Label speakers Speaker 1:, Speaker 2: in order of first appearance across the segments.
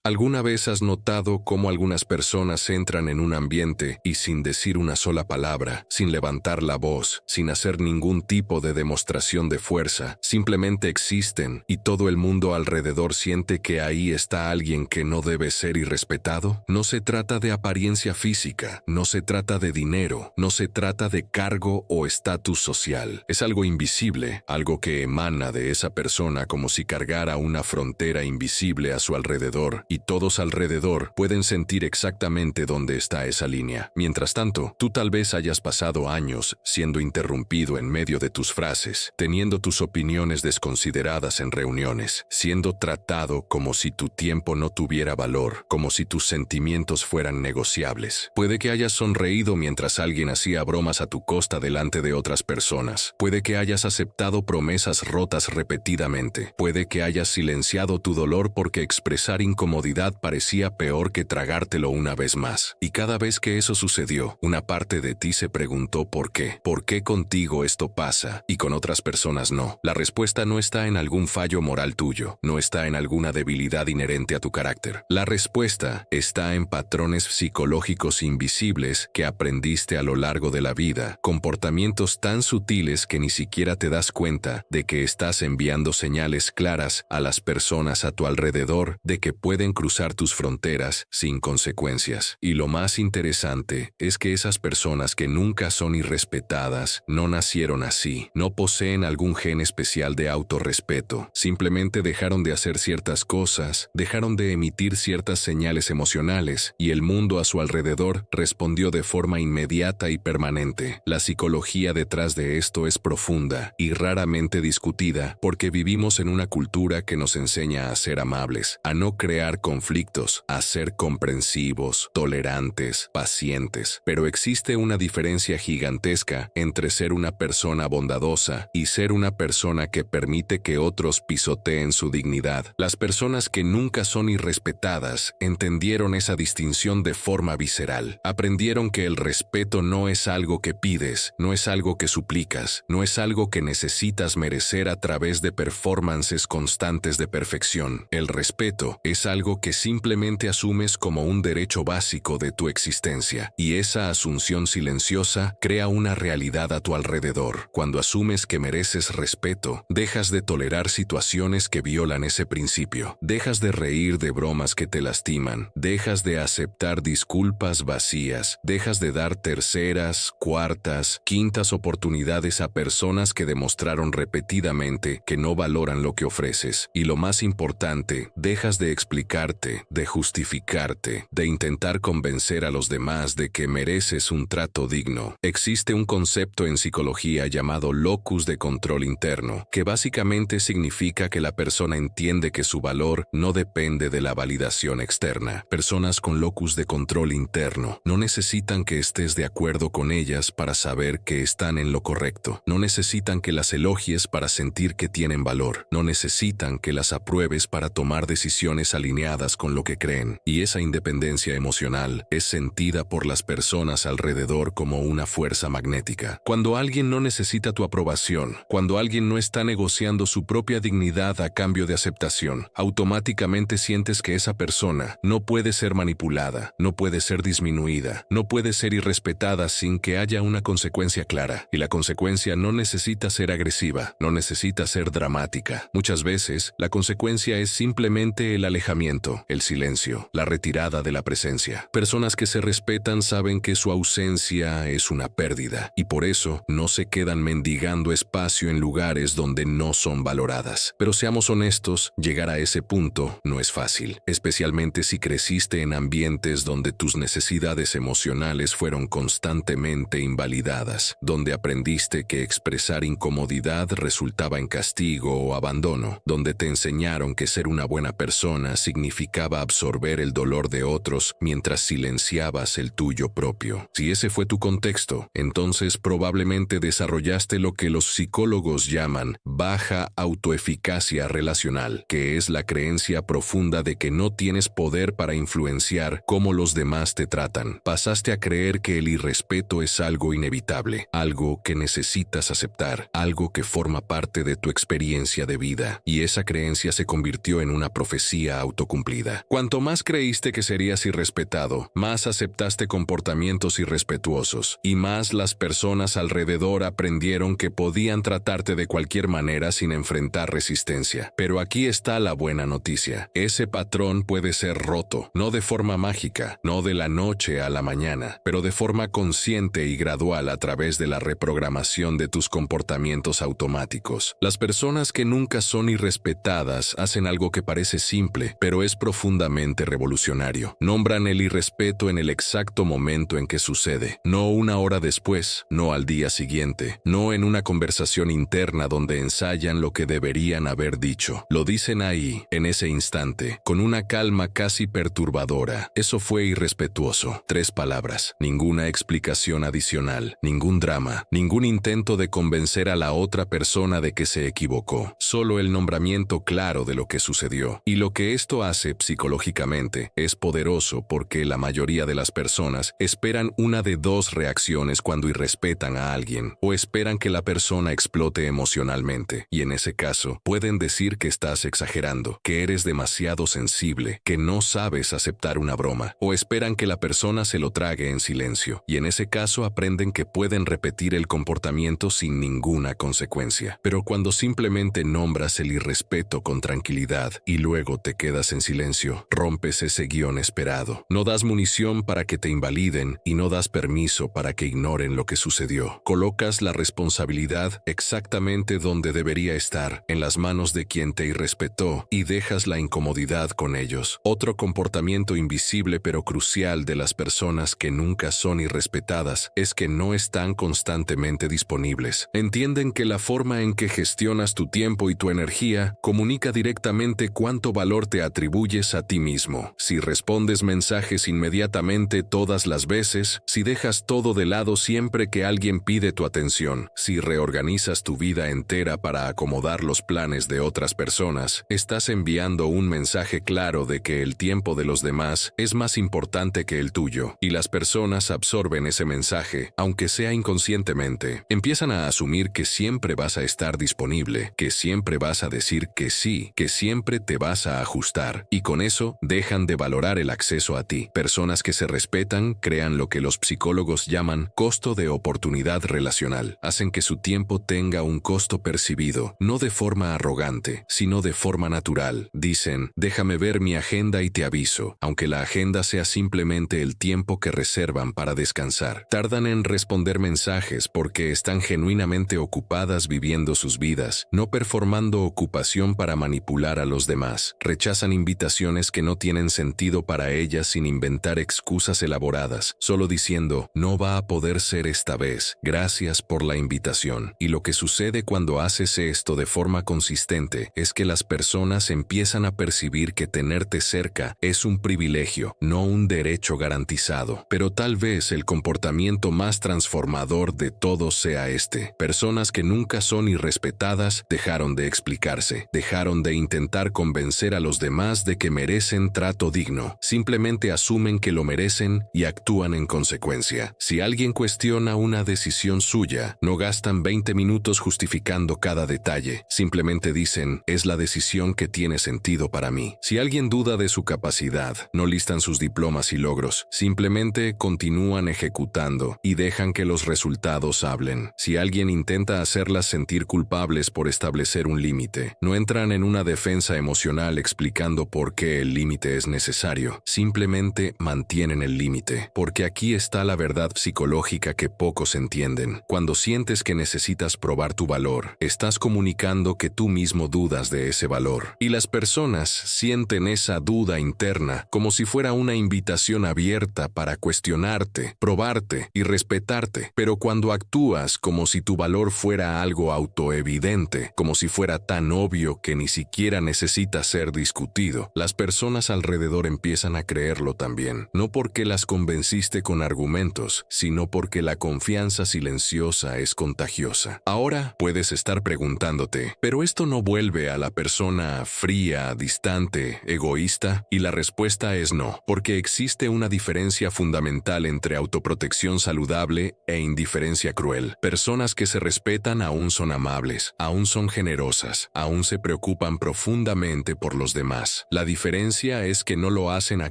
Speaker 1: ¿Alguna vez has notado cómo algunas personas entran en un ambiente y sin decir una sola palabra, sin levantar la voz, sin hacer ningún tipo de demostración de fuerza, simplemente existen y todo el mundo alrededor siente que ahí está alguien que no debe ser irrespetado? No se trata de apariencia física, no se trata de dinero, no se trata de cargo o estatus social. Es algo invisible, algo que emana de esa persona como si cargara una frontera invisible a su alrededor, y todos alrededor pueden sentir exactamente dónde está esa línea. Mientras tanto, tú tal vez hayas pasado años siendo interrumpido en medio de tus frases, teniendo tus opiniones desconsideradas en reuniones, siendo tratado como si tu tiempo no tuviera valor, como si tus sentimientos fueran negociables. Puede que hayas sonreído mientras alguien hacía bromas a tu costa delante de otras personas. Puede que hayas aceptado promesas rotas repetidamente. Puede que hayas silenciado tu dolor porque expresar incomodidad parecía peor que tragártelo una vez más. Y cada vez que eso sucedió, una parte de ti se preguntó ¿por qué? ¿Por qué contigo esto pasa y con otras personas no? La respuesta no está en algún fallo moral tuyo, no está en alguna debilidad inherente a tu carácter. La respuesta está en patrones psicológicos invisibles que aprendiste a lo largo de la vida, comportamientos tan sutiles que ni siquiera te das cuenta de que estás enviando señales claras a las personas a tu alrededor de que pueden cruzar tus fronteras sin consecuencias. Y lo más interesante es que esas personas que nunca son irrespetadas no nacieron así, no poseen algún gen especial de autorrespeto, simplemente dejaron de hacer ciertas cosas, dejaron de emitir ciertas señales emocionales y el mundo a su alrededor respondió de forma inmediata y permanente. La psicología detrás de esto es profunda y raramente discutida porque vivimos en una cultura que nos enseña a ser amables, a no crear conflictos, a ser comprensivos, tolerantes, pacientes. Pero existe una diferencia gigantesca entre ser una persona bondadosa y ser una persona que permite que otros pisoteen su dignidad. Las personas que nunca son irrespetadas entendieron esa distinción de forma visceral. Aprendieron que el respeto no es algo que pides, no es algo que suplicas, no es algo que necesitas merecer a través de performances constantes de perfección. El respeto es algo que simplemente asumes como un derecho básico de tu existencia, y esa asunción silenciosa crea una realidad a tu alrededor. Cuando asumes que mereces respeto, dejas de tolerar situaciones que violan ese principio, dejas de reír de bromas que te lastiman, dejas de aceptar disculpas vacías, dejas de dar terceras, cuartas, quintas oportunidades a personas que demostraron repetidamente que no valoran lo que ofreces, y lo más importante, dejas de explicarte, de justificarte, de intentar convencer a los demás de que mereces un trato digno. Existe un concepto en psicología llamado locus de control interno, que básicamente significa que la persona entiende que su valor no depende de la validación externa. Personas con locus de control interno no necesitan que estés de acuerdo con ellas para saber que están en lo correcto. No necesitan que las elogies para sentir que tienen valor. No necesitan que las apruebes para tomar decisiones alineadas con lo que creen. Y esa independencia emocional es sentida por las personas alrededor como una fuerza magnética. Cuando alguien no necesita tu aprobación, cuando alguien no está negociando su propia dignidad a cambio de aceptación, automáticamente sientes que esa persona no puede ser manipulada, no puede ser disminuida, no puede ser irrespetada sin que haya una consecuencia clara. Y la consecuencia no necesita ser agresiva, no necesita ser dramática. Muchas veces, la consecuencia es simplemente el alejamiento, el silencio, la retirada de la presencia. Personas que se respetan saben que su ausencia es una pérdida y por eso no se quedan mendigando espacio en lugares donde no son valoradas. Pero seamos honestos, llegar a ese punto no es fácil, especialmente si creciste en ambientes donde tus necesidades emocionales fueron constantemente invalidadas, donde aprendiste que expresar incomodidad resultaba en castigo o abandono, donde te enseñaron que ser una buena persona significaba absorber el dolor de otros mientras silenciabas el tuyo propio. Si ese fue tu contexto, entonces probablemente desarrollaste lo que los psicólogos llaman baja autoeficacia relacional, que es la creencia profunda de que no tienes poder para influenciar cómo los demás te tratan. Pasaste a creer que el irrespeto es algo inevitable, algo que necesitas aceptar, algo que forma parte de tu experiencia de vida, y esa creencia se convirtió en una profecía autocumplida. cumplida. Cuanto más creíste que serías irrespetado, más aceptaste comportamientos irrespetuosos, y más las personas alrededor aprendieron que podían tratarte de cualquier manera sin enfrentar resistencia. Pero aquí está la buena noticia. Ese patrón puede ser roto, no de forma mágica, no de la noche a la mañana, pero de forma consciente y gradual a través de la reprogramación de tus comportamientos automáticos. Las personas que nunca son irrespetadas hacen algo que parece simple, pero es profundamente revolucionario. Nombran el irrespeto en el exacto momento en que sucede, no una hora después, no al día siguiente, no en una conversación interna donde ensayan lo que deberían haber dicho. Lo dicen ahí, en ese instante, con una calma casi perturbadora. Eso fue irrespetuoso. 3 palabras, ninguna explicación adicional, ningún drama, ningún intento de convencer a la otra persona de que se equivocó. Solo el nombramiento claro de lo que sucedió. Y lo que esto hace psicológicamente es poderoso porque la mayoría de las personas esperan una de 2 reacciones cuando irrespetan a alguien, o esperan que la persona explote emocionalmente, y en ese caso pueden decir que estás exagerando, que eres demasiado sensible, que no sabes aceptar una broma, o esperan que la persona se lo trague en silencio, y en ese caso aprenden que pueden repetir el comportamiento sin ninguna consecuencia. Pero cuando simplemente nombras el irrespeto con tranquilidad y luego te quedas en silencio, rompes ese guión esperado. No das munición para que te invaliden y no das permiso para que ignoren lo que sucedió. Colocas la responsabilidad exactamente donde debería estar, en las manos de quien te irrespetó, y dejas la incomodidad con ellos. Otro comportamiento invisible pero crucial de las personas que nunca son irrespetadas es que no están constantemente disponibles. Entienden que la forma en que gestionas tu tiempo y tu energía comunica directamente cuánto valor te atribuyes a ti mismo. Si respondes mensajes inmediatamente todas las veces, si dejas todo de lado siempre que alguien pide tu atención, si reorganizas tu vida entera para acomodar los planes de otras personas, estás enviando un mensaje claro de que el tiempo de los demás es más importante que el tuyo, y las personas absorben ese mensaje, aunque sea inconscientemente. Empiezan a asumir que siempre vas a estar disponible, que siempre vas a decir que sí, que siempre te vas a ajustar, y con eso dejan de valorar el acceso a ti. Personas que se respetan crean lo que los psicólogos llaman costo de oportunidad relacional. Hacen que su tiempo tenga un costo percibido, no de forma arrogante, sino de forma natural. Dicen, déjame ver mi agenda y te aviso, aunque la agenda sea simplemente el tiempo que reservan para descansar. Tardan en responder mensajes porque están genuinamente ocupadas viviendo sus vidas, no performando ocupación para manipular a los demás. Rechazan invitaciones que no tienen sentido para ellas sin inventar excusas elaboradas, solo diciendo, no va a poder ser esta vez, gracias por la invitación. Y lo que sucede cuando haces esto de forma consistente es que las personas empiezan a percibir que tenerte cerca es un privilegio, no un derecho garantizado. Pero tal vez el comportamiento más transformador de todos sea este. Personas que nunca son irrespetadas dejaron de explicarse, dejaron de intentar convencer a los demás de que merecen trato digno. Simplemente asumen que lo merecen y actúan en consecuencia. Si alguien cuestiona una decisión suya, no gastan 20 minutos justificando cada detalle. Simplemente dicen, es la decisión que tiene sentido para mí. Si alguien duda de su capacidad, no listan sus diplomas y logros. Simplemente continúan ejecutando y dejan que los resultados hablen. Si alguien intenta hacerlas sentir culpables por establecer un límite, no entran en una defensa emocional explicando por qué el límite es necesario. Simplemente mantienen el límite, porque aquí está la verdad psicológica que pocos entienden. Cuando sientes que necesitas probar tu valor, estás comunicando que tú mismo dudas de ese valor. Y las personas sienten esa duda interna como si fuera una invitación abierta para cuestionarte, probarte y respetarte. Pero cuando actúas como si tu valor fuera algo autoevidente, como si fuera tan obvio que ni siquiera necesita ser discutido, las personas alrededor empiezan a creerlo también. No porque las convenciste con argumentos, sino porque la confianza silenciosa es contagiosa. Ahora puedes estar preguntándote, ¿pero esto no vuelve a la persona fría, distante, egoísta? Y la respuesta es no, porque existe una diferencia fundamental entre autoprotección saludable e indiferencia cruel. Personas que se respetan aún son amables, aún son generosas, aún se preocupan profundamente por los demás. personas. La diferencia es que no lo hacen a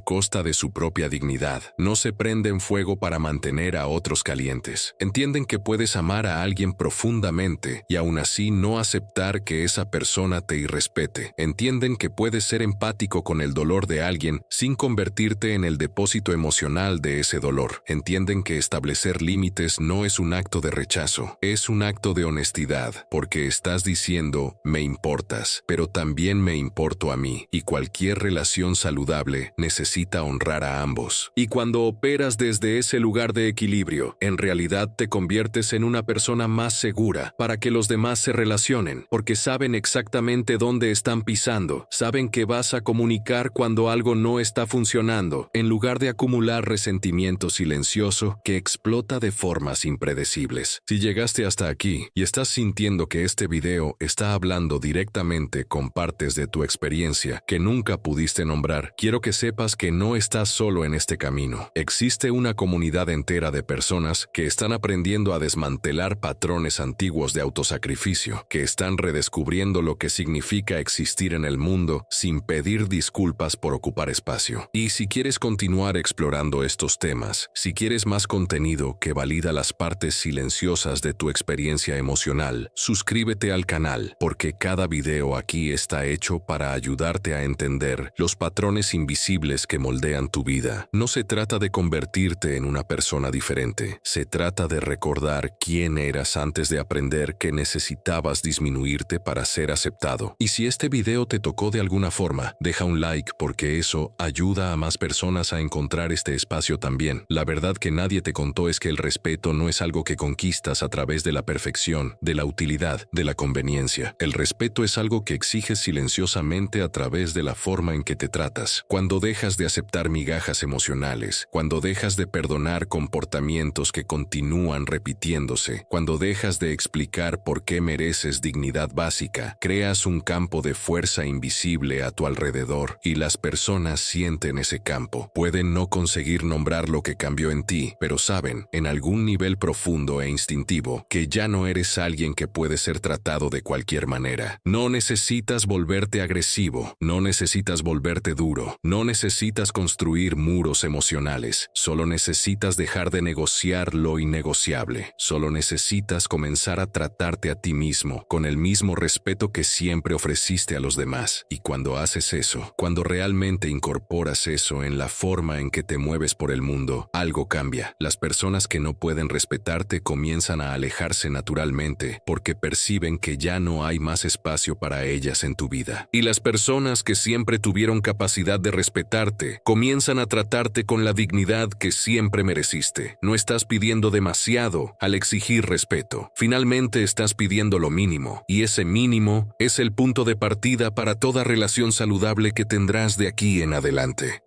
Speaker 1: costa de su propia dignidad. No se prenden fuego para mantener a otros calientes. Entienden que puedes amar a alguien profundamente y aún así no aceptar que esa persona te irrespete. Entienden que puedes ser empático con el dolor de alguien sin convertirte en el depósito emocional de ese dolor. Entienden que establecer límites no es un acto de rechazo, es un acto de honestidad, porque estás diciendo, me importas, pero también me importo a mí, y cualquier relación saludable necesita honrar a ambos. Y cuando operas desde ese lugar de equilibrio, en realidad te conviertes en una persona más segura para que los demás se relacionen, porque saben exactamente dónde están pisando, saben que vas a comunicar cuando algo no está funcionando, en lugar de acumular resentimiento silencioso que explota de formas impredecibles. Si llegaste hasta aquí y estás sintiendo que este video está hablando directamente con partes de tu experiencia que nunca pudiste nombrar, quiero que sepas que no estás solo en este camino. Existe una comunidad entera de personas que están aprendiendo a desmantelar patrones antiguos de autosacrificio, que están redescubriendo lo que significa existir en el mundo sin pedir disculpas por ocupar espacio. Y si quieres continuar explorando estos temas, si quieres más contenido que valida las partes silenciosas de tu experiencia emocional, suscríbete al canal, porque cada video aquí está hecho para ayudarte a entender los patrones invisibles que moldean tu vida. No se trata de convertirte en una persona diferente, se trata de recordar quién eras antes de aprender que necesitabas disminuirte para ser aceptado. Y si este video te tocó de alguna forma, deja un like porque eso ayuda a más personas a encontrar este espacio también. La verdad que nadie te contó es que el respeto no es algo que conquistas a través de la perfección, de la utilidad, de la conveniencia. El respeto es algo que exiges silenciosamente a través de la forma en que te tratas. Cuando dejas de aceptar migajas emocionales, cuando dejas de perdonar comportamientos que continúan repitiéndose, cuando dejas de explicar por qué mereces dignidad básica, creas un campo de fuerza invisible a tu alrededor y las personas sienten ese campo. Pueden no conseguir nombrar lo que cambió en ti, pero saben, en algún nivel profundo e instintivo, que ya no eres alguien que puede ser tratado de cualquier manera. No necesitas volverte agresivo, no necesitas volverte duro, no necesitas construir muros emocionales, solo necesitas dejar de negociar lo innegociable, solo necesitas comenzar a tratarte a ti mismo con el mismo respeto que siempre ofreciste a los demás. Y cuando haces eso, cuando realmente incorporas eso en la forma en que te mueves por el mundo, algo cambia. Las personas que no pueden respetarte comienzan a alejarse naturalmente porque perciben que ya no hay más espacio para ellas en tu vida. Y las personas que siempre tuvieron capacidad de respetarte comienzan a tratarte con la dignidad que siempre mereciste. No estás pidiendo demasiado al exigir respeto. Finalmente estás pidiendo lo mínimo, y ese mínimo es el punto de partida para toda relación saludable que tendrás de aquí en adelante.